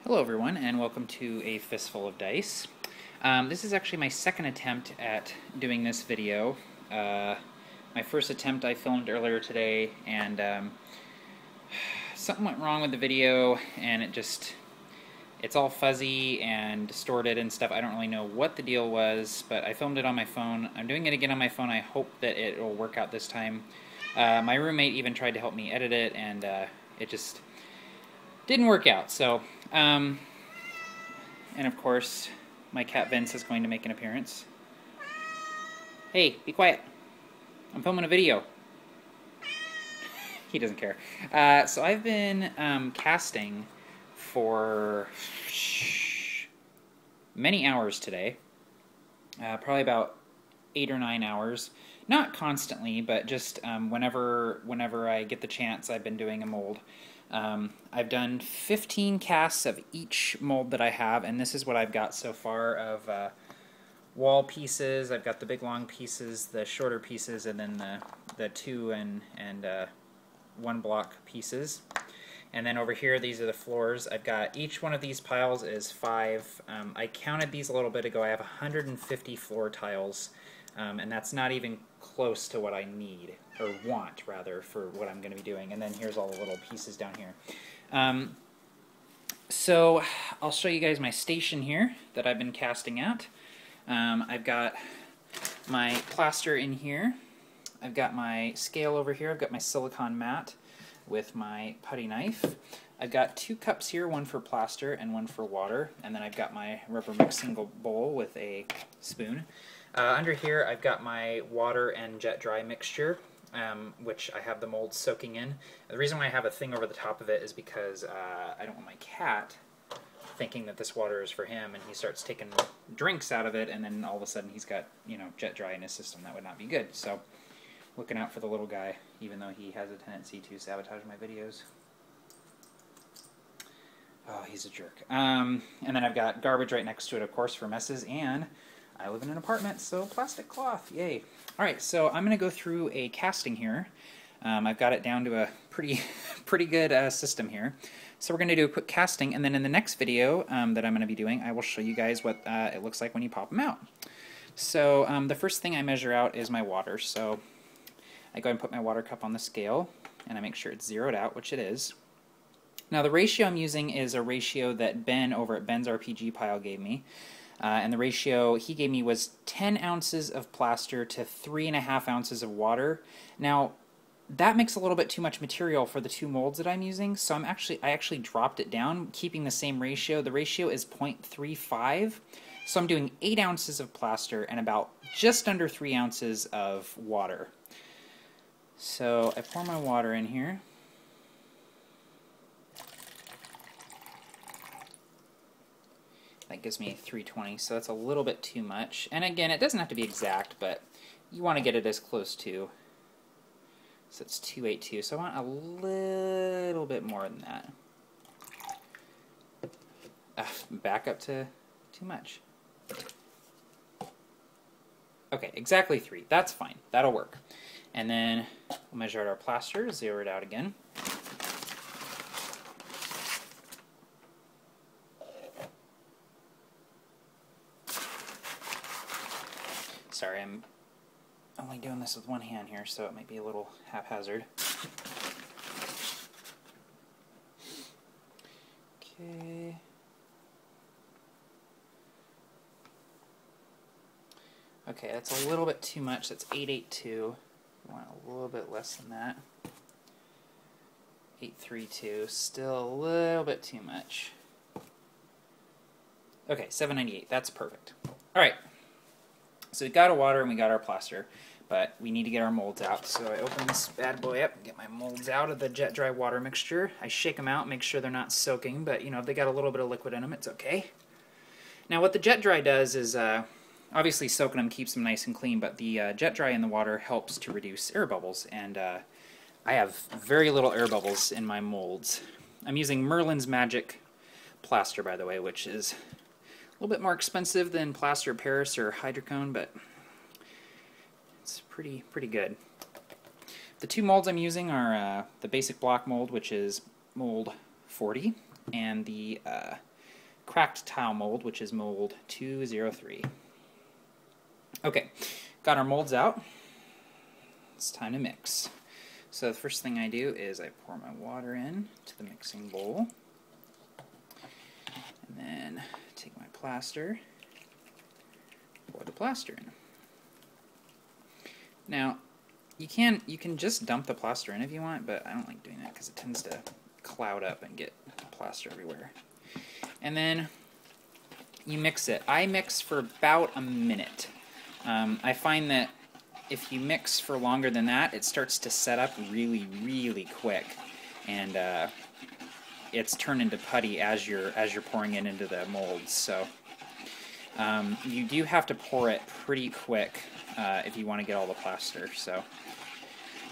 Hello everyone, and welcome to A Fistful of Dice. This is actually my second attempt at doing this video. My first attempt I filmed earlier today, and something went wrong with the video, and it's all fuzzy and distorted and stuff. I don't really know what the deal was, but I filmed it on my phone. I'm doing it again on my phone. I hope that it will work out this time. My roommate even tried to help me edit it, and it just didn't work out. So, and of course, my cat Vince is going to make an appearance. Hey, be quiet. I'm filming a video. He doesn't care. So I've been casting for many hours today. Probably about 8 or 9 hours. Not constantly, but just whenever I get the chance, I've been doing a mold. I've done 15 casts of each mold that I have, and this is what I've got so far of wall pieces. I've got the big long pieces, the shorter pieces, and then the 2 and 1 block pieces. And then over here, these are the floors. I've got each one of these piles is 5. I counted these a little bit ago. I have 150 floor tiles, and that's not even close to what I need, or want, rather, for what I'm going to be doing. And then here's all the little pieces down here. So I'll show you guys my station here that I've been casting at. I've got my plaster in here. I've got my scale over here. I've got my silicone mat with my putty knife. I've got 2 cups here, one for plaster and one for water, and then I've got my rubber mixing bowl with a spoon. Under here I've got my water and jet dry mixture, which I have the mold soaking in. The reason why I have a thing over the top of it is because I don't want my cat thinking that this water is for him, and he starts taking drinks out of it, and then all of a sudden he's got, you know, jet dry in his system. That would not be good. So, looking out for the little guy, even though he has a tendency to sabotage my videos. Oh, he's a jerk. And then I've got garbage right next to it, of course, for messes, and I live in an apartment, so plastic cloth, yay. Alright, so I'm going to go through a casting here. I've got it down to a pretty good system here. So we're going to do a quick casting, and then in the next video that I'm going to be doing, I will show you guys what it looks like when you pop them out. So the first thing I measure out is my water. So I go and put my water cup on the scale, and I make sure it's zeroed out, which it is. Now the ratio I'm using is a ratio that Ben over at Ben's RPG Pile gave me. And the ratio he gave me was 10 ounces of plaster to 3.5 ounces of water. Now, that makes a little bit too much material for the 2 molds that I'm using, so I actually dropped it down, keeping the same ratio. The ratio is 0.35, so I'm doing 8 ounces of plaster and about just under 3 ounces of water. So I pour my water in here. That gives me 320, so that's a little bit too much. And again, it doesn't have to be exact, but you want to get it as close to. So it's 282, so I want a little bit more than that. Back up to too much. Okay, exactly 3. That's fine. That'll work. And then we'll measure out our plaster, zero it out again. Sorry, I'm only doing this with one hand here, so it might be a little haphazard. Okay. Okay, that's a little bit too much. That's 882. I want a little bit less than that. 832. Still a little bit too much. Okay, 798. That's perfect. All right. So we got our water and we got our plaster, but we need to get our molds out. So I open this bad boy up and get my molds out of the jet dry water mixture. I shake them out, make sure they're not soaking, but you know, if they got a little bit of liquid in them, it's okay. Now what the jet dry does is, obviously soaking them keeps them nice and clean, but the jet dry in the water helps to reduce air bubbles, and I have very little air bubbles in my molds. I'm using Merlin's Magic plaster, by the way, which is a little bit more expensive than plaster of Paris or hydrocone, but it's pretty good. The 2 molds I'm using are the basic block mold, which is mold 40, and the cracked tile mold, which is mold 203. Okay, got our molds out. It's time to mix. So the first thing I do is I pour my water in to the mixing bowl, and then take my plaster, pour the plaster in. Now, you can just dump the plaster in if you want, but I don't like doing that because it tends to cloud up and get plaster everywhere. And then you mix it. I mix for about a minute. I find that if you mix for longer than that, it starts to set up really, really quick, and it's turned into putty as you're pouring it into the molds. So you do have to pour it pretty quick if you want to get all the plaster. So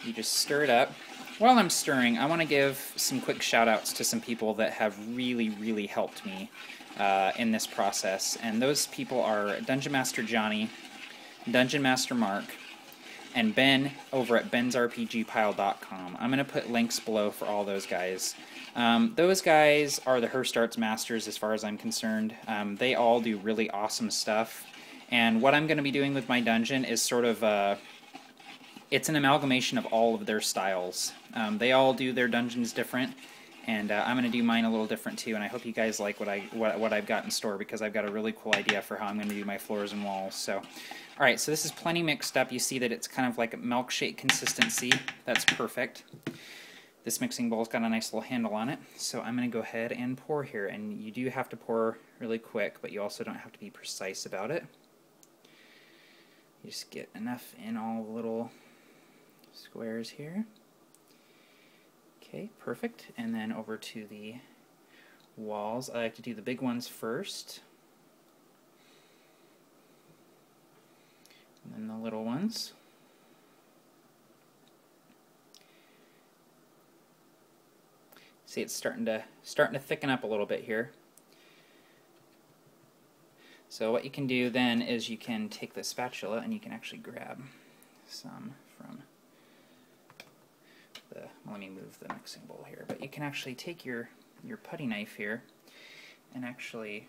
you just stir it up. While I'm stirring, I want to give some quick shout-outs to some people that have really, really helped me in this process, and those people are Dungeon Master Johnny, Dungeon Master Mark, and Ben over at bensrpgpile.com. I'm going to put links below for all those guys. Those guys are the Hirst Arts masters as far as I'm concerned. They all do really awesome stuff, and what I'm going to be doing with my dungeon is sort of it's an amalgamation of all of their styles. They all do their dungeons different, and I'm going to do mine a little different too, and I hope you guys like what I've got in store, because I've got a really cool idea for how I'm going to do my floors and walls. So, alright, so this is plenty mixed up. You see that it's kind of like a milkshake consistency. That's perfect. This mixing bowl's got a nice little handle on it, so I'm going to go ahead and pour here, and you do have to pour really quick, but you also don't have to be precise about it. You just get enough in all the little squares here. Okay, perfect. And then over to the walls. I like to do the big ones first, and then the little ones. See, it's starting to thicken up a little bit here. So what you can do then is you can take the spatula and you can actually grab some from the, let me move the mixing bowl here, but you can actually take your putty knife here and actually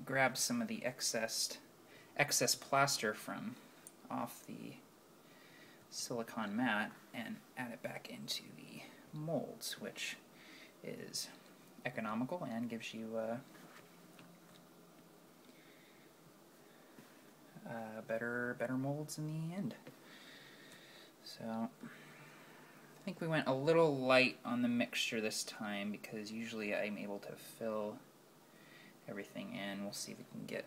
grab some of the excess plaster from off the silicone mat and add it back into the molds, which is economical and gives you better molds in the end. So I think we went a little light on the mixture this time, because usually I'm able to fill everything in. We'll see if we can get...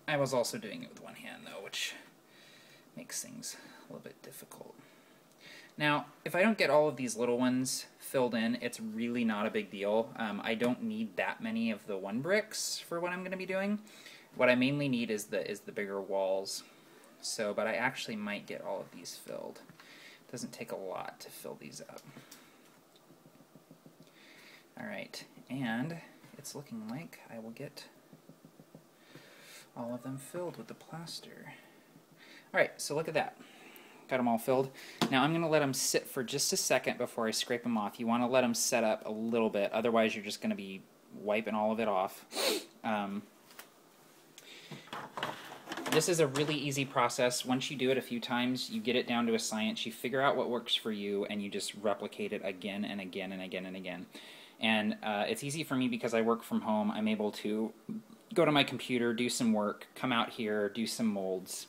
I was also doing it with one hand though, which makes things a little bit difficult. Now, if I don't get all of these little ones filled in, it's really not a big deal. I don't need that many of the one bricks for what I'm going to be doing. What I mainly need is the bigger walls. So, but I actually might get all of these filled. It doesn't take a lot to fill these up. Alright, and it's looking like I will get all of them filled with the plaster. Alright, so look at that. Got them all filled. Now I'm going to let them sit for just a second before I scrape them off. You want to let them set up a little bit, otherwise you're just going to be wiping all of it off. This is a really easy process. Once you do it a few times, you get it down to a science. You figure out what works for you, and you just replicate it again and again and again and again. And it's easy for me because I work from home. I'm able to go to my computer, do some work, come out here, do some molds.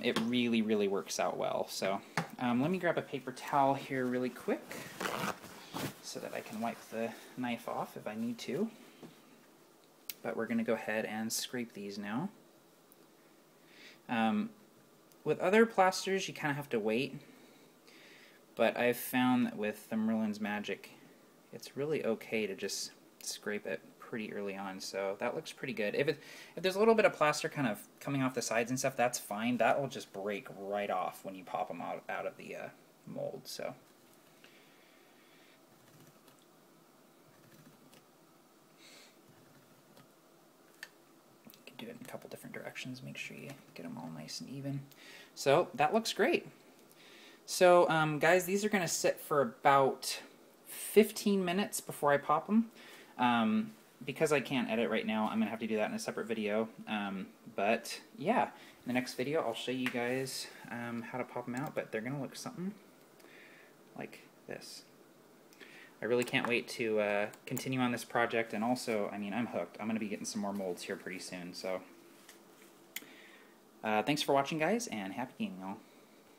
It really, really works out well. So let me grab a paper towel here really quick so that I can wipe the knife off if I need to. But we're going to go ahead and scrape these now. With other plasters, you kind of have to wait, but I've found that with the Merlin's Magic, it's really okay to just scrape it pretty early on, so that looks pretty good. If there's a little bit of plaster kind of coming off the sides and stuff, that's fine. That will just break right off when you pop them out of the mold. So. Do it in a couple different directions, make sure you get them all nice and even. So that looks great. So guys, these are going to sit for about 15 minutes before I pop them. because I can't edit right now, I'm going to have to do that in a separate video. But yeah, in the next video I'll show you guys how to pop them out, but they're going to look something like this. I really can't wait to continue on this project, and also, I mean, I'm hooked. I'm going to be getting some more molds here pretty soon, so thanks for watching, guys, and happy gaming, y'all.